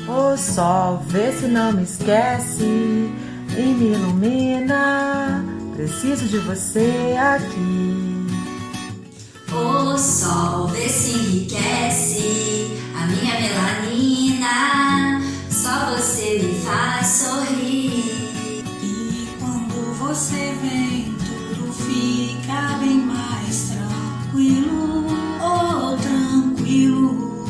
Ô sol, vê se não me esquece e me ilumina. Preciso de você aqui. O sol vê se enriquece a minha melanina. Só você me faz sorrir. E quando você vem, tudo fica bem mais tranquilo. Oh, tranquilo.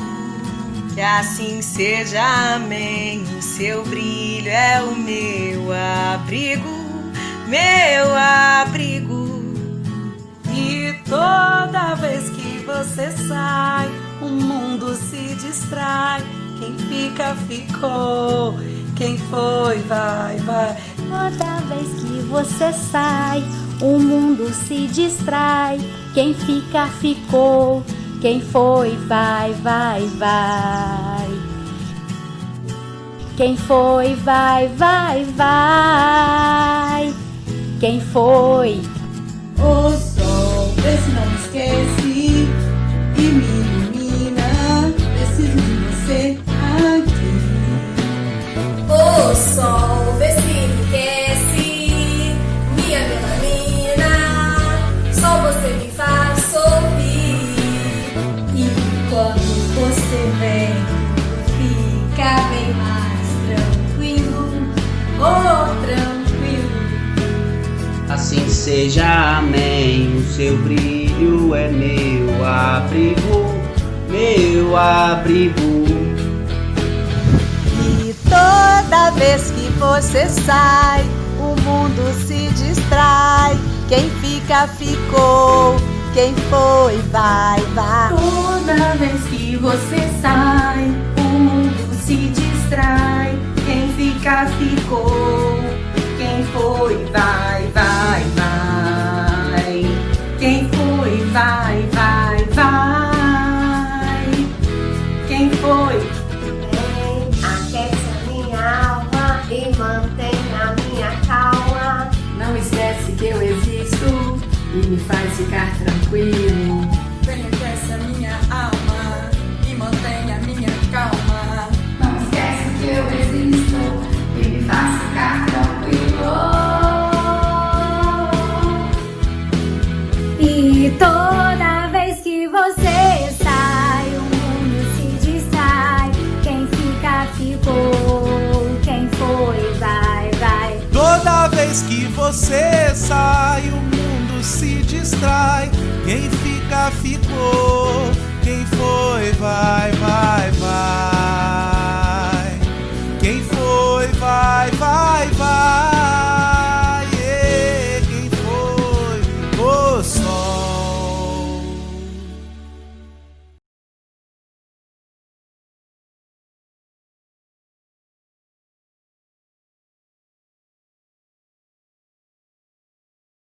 Que assim seja, amém. O seu brilho é o meu abrigo, meu abrigo. E toda vez que você sai, o mundo se distrai. Quem fica, ficou. Quem foi, vai, vai. Toda vez que você sai, o mundo se distrai. Quem fica, ficou. Quem foi, vai, vai, vai. Quem foi, vai, vai, vai. Quem foi? O sol, vê se não me esquece e me ilumina. Preciso de você aqui. O sol vê se enriquece minha melanina. Só você me faz sorrir. E quando você vem, fica bem mais tranquilo. Oh, tranquilo. Assim seja, amém. O seu brilho é meu abrigo, meu abrigo. E toda vez que você sai, o mundo se distrai. Quem fica, ficou. Quem foi, vai, vai. Toda vez que você sai, o mundo se distrai. Quem fica, ficou. Quem foi, vai, vai, vai. Quem foi, vai, vai, vai. Quem foi? Vem, aquece a minha alma e mantém a minha calma. Não esquece que eu existo e me faz ficar tranquilo. Vem, aquece a minha alma e mantém a minha calma. Não esquece que eu existo e me faz ficar tranquilo. E toda vez que você sai, o mundo se distrai. Quem fica, ficou. Quem foi, vai, vai. Toda vez que você sai, o mundo se distrai. Quem fica, ficou. Quem foi, vai, vai, vai.